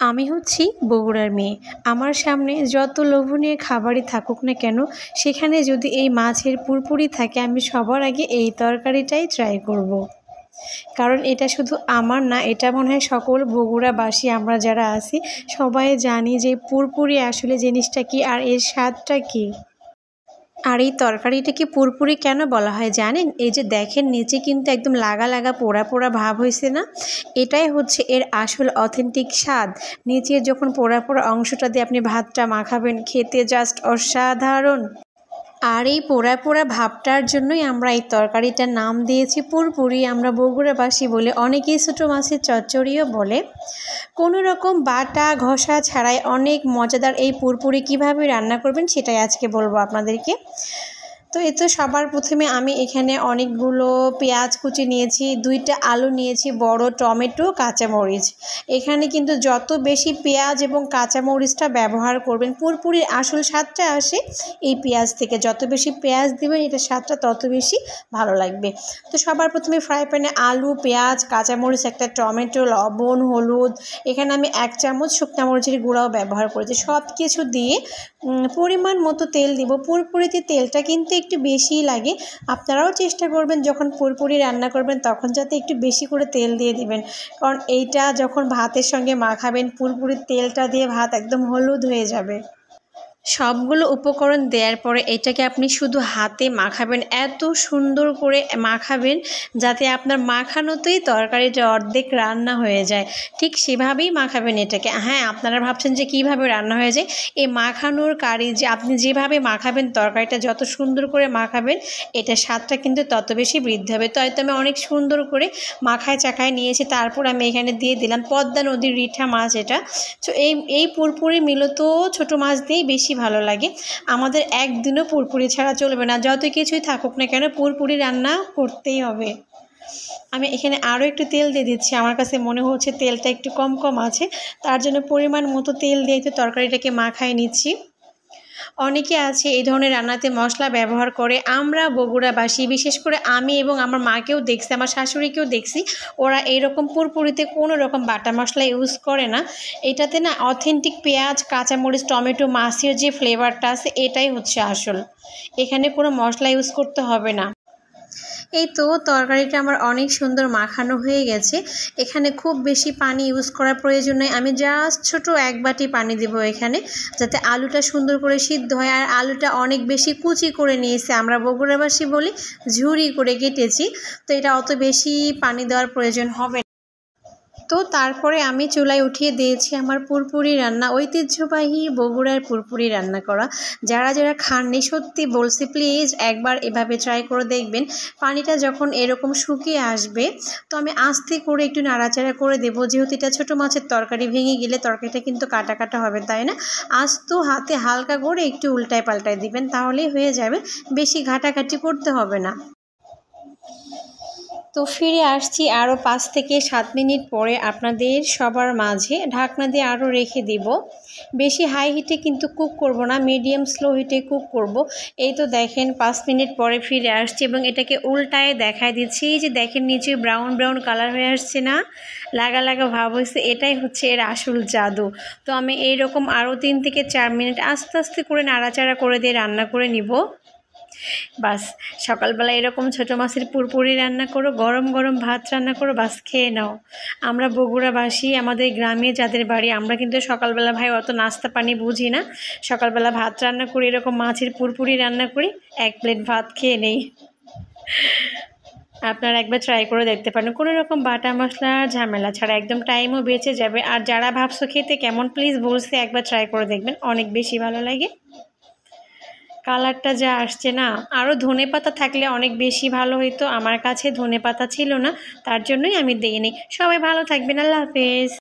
আমি হচ্ছি বগুড়ার মেয়ে। আমার সামনে যত লোভনীয় খাবারই থাকুক না কেন, সেখানে যদি এই মাছের পুরপুরি থাকে, আমি সবার আগে এই তরকারিটাই ট্রাই করব। কারণ এটা শুধু আমার না, এটা মনে হয় সকল বগুড়াবাসী আমরা যারা আছি সবাই জানি যে পুরপুরি আসলে জিনিসটা কি আর এর স্বাদটা কী। আর এই তরকারিটাকে পুরপুরি কেন বলা হয় জানেন? এই যে দেখেন নিচে কিন্তু একদম লাগা লাগা পোড়া পোড়া ভাব হয়েছে না, এটাই হচ্ছে এর আসল অথেন্টিক স্বাদ। নিচে যখন পোড়া পোড়া অংশটা দিয়ে আপনি ভাতটা মাখাবেন, খেতে জাস্ট অসাধারণ। আর এই পোড়া পোড়া ভাবটার জন্যই আমরা এই তরকারিটার নাম দিয়েছি পুরপুরি। আমরা বগুড়াবাসী বলে, অনেকেই ছোটো মাছের চচ্চড়িও বলে। কোনো রকম বাটা ঘষা ছাড়াই অনেক মজাদার এই পুরপুরি কিভাবে রান্না করবেন সেটাই আজকে বলবো আপনাদেরকে। তো এই তো সবার প্রথমে আমি এখানে অনেকগুলো পেঁয়াজ কুচি নিয়েছি, 2টা আলু নিয়েছি, বড় টমেটো, কাঁচামরিচ। এখানে কিন্তু যত বেশি পেঁয়াজ এবং কাঁচামরিচটা ব্যবহার করবেন, পুরপুরির আসল স্বাদটা আসে এই পেঁয়াজ থেকে। যত বেশি পেঁয়াজ দেবেন এটা স্বাদটা তত বেশি ভালো লাগবে। তো সবার প্রথমে ফ্রাই প্যানে আলু, পেঁয়াজ, কাঁচামরিচ, একটা টমেটো, লবণ, হলুদ, এখানে আমি 1 চামচ শুকনা মরিচের গুঁড়াও ব্যবহার করেছি। সব কিছু দিয়ে পরিমাণ মতো তেল দিব। পুরপুরিতে তেলটা কিন্তু একটু বেশিই লাগে। আপনারাও চেষ্টা করবেন যখন পুরপুরি রান্না করবেন তখন যাতে একটু বেশি করে তেল দিয়ে দিবেন, কারণ এইটা যখন ভাতের সঙ্গে মাখাবেন পুরপুরির তেলটা দিয়ে ভাত একদম হলুদ হয়ে যাবে। সবগুলো উপকরণ দেওয়ার পরে এটাকে আপনি শুধু হাতে মাখাবেন, এত সুন্দর করে মাখাবেন যাতে আপনার মাখানোতেই তরকারিটা অর্ধেক রান্না হয়ে যায়। ঠিক সেভাবেই মাখাবেন এটাকে। হ্যাঁ, আপনারা ভাবছেন যে কীভাবে রান্না হয়ে যায়, এই মাখানোর কারি যে আপনি যেভাবে মাখাবেন তরকারিটা যত সুন্দর করে মাখাবেন এটা স্বাদটা কিন্তু তত বেশি বৃদ্ধি হবে। তো হয়তো আমি অনেক সুন্দর করে মাখায় চাখায় নিয়েছি। তারপর আমি এখানে দিয়ে দিলাম পদ্মা নদীর রিঠা মাছ এটা। তো এই পুরপুরি মূলত ছোটো মাছ দিয়েই বেশি ভালো লাগে। আমাদের একদিনও পুরপুরি ছাড়া চলবে না, যত কিছুই থাকুক না কেন পুরপুরি রান্না করতেই হবে। আমি এখানে আরও একটু তেল দিয়ে দিচ্ছি, আমার কাছে মনে হচ্ছে তেলটা একটু কম কম আছে, তার জন্য পরিমাণ মতো তেল দিয়ে একটু তরকারিটাকে মাখায় নিচ্ছি। অনেকে আছে এই ধরনের রান্নাতে মশলা ব্যবহার করে। আমরা বগুড়াবাসী, বিশেষ করে আমি এবং আমার মাকেও দেখছি, আমার শাশুড়িকেও দেখছি, ওরা এইরকম পুরপুরিতে কোনো রকম বাটা মশলা ইউজ করে না। এটাতে না অথেন্টিক পেঁয়াজ, কাঁচামরিচ, টমেটো, মাছের যে ফ্লেভারটা আছে এটাই হচ্ছে আসল। এখানে কোনো মশলা ইউজ করতে হবে না। এই তো তরকারিটা আমার অনেক সুন্দর মাখানো হয়ে গেছে। এখানে খুব বেশি পানি ইউজ করার প্রয়োজন নেই, আমি জাস্ট ছোট 1 বাটি পানি দেবো এখানে, যাতে আলুটা সুন্দর করে সিদ্ধ হয়। আর আলুটা অনেক বেশি কুচি করে নিয়েছি, আমরা বগুড়াবাসী বলি ঝুরি করে কেটেছি। তো এটা অত বেশি পানি দেওয়ার প্রয়োজন হবে না। তো তারপরে আমি চুলায় উঠিয়ে দিয়েছি আমার পুরপুরি রান্না, ঐতিহ্যবাহী বগুড়ার পুরপুরি রান্না করা। যারা যারা খাননি সত্যি বলছি প্লিজ একবার এভাবে ট্রাই করে দেখবেন। পানিটা যখন এরকম শুকিয়ে আসবে তো আমি আস্তে করে একটু নাড়াচাড়া করে দেবো, যেহেতু এটা ছোটো মাছের তরকারি, ভেঙে গেলে তরকারিটা কিন্তু কাটা কাটা হবে, তাই না? আস্ত হাতে হালকা করে একটু উল্টায় পাল্টায় দিবেন, তাহলেই হয়ে যাবে, বেশি ঘাটাঘাটি করতে হবে না। তো ফিরে আসছি আরও 5 থেকে 7 মিনিট পরে আপনাদের সবার মাঝে। ঢাকনা দিয়ে আরও রেখে দিব। বেশি হাই হিটে কিন্তু কুক করব না, মিডিয়াম স্লো হিটে কুক করব। এই তো দেখেন 5 মিনিট পরে ফিরে আসছি এবং এটাকে উল্টায় দেখায় দিচ্ছি। এই যে দেখেন নিচে ব্রাউন ব্রাউন কালার হয়ে আসছে না, লাগা লাগা ভাব হয়েছে, এটাই হচ্ছে এর আসল জাদু। তো আমি এইরকম আরও 3 থেকে 4 মিনিট আস্তে আস্তে করে নাড়াচাড়া করে দিয়ে রান্না করে নিব। বাস, সকালবেলা এরকম ছোটো মাছের পুরপুরি রান্না করো, গরম গরম ভাত রান্না করো, বাস খেয়ে নাও। আমরা বগুড়াবাসী, আমাদের গ্রামে যাদের বাড়ি, আমরা কিন্তু সকালবেলা ভাই অত নাস্তা পানি বুঝি না। সকালবেলা ভাত রান্না করি, এরকম মাছের পুরপুরি রান্না করি, 1 প্লেট ভাত খেয়ে নেই। আপনারা একবার ট্রাই করে দেখতে পারেন, কোনো রকম বাটা মশলার ঝামেলা ছাড়া, একদম টাইমও বেঁচে যাবে। আর যারা ভাবছো খেতে কেমন, প্লিজ বলছে একবার ট্রাই করে দেখবেন, অনেক বেশি ভালো লাগে। কালারটা যা আসছে না, আরও ধনেপাতা থাকলে অনেক বেশি ভালো হতো, আমার কাছে ধনেপাতা ছিল না, তার জন্যই আমি দিইনি। সবাই ভালো থাকবেন, আল্লাহ হাফেজ।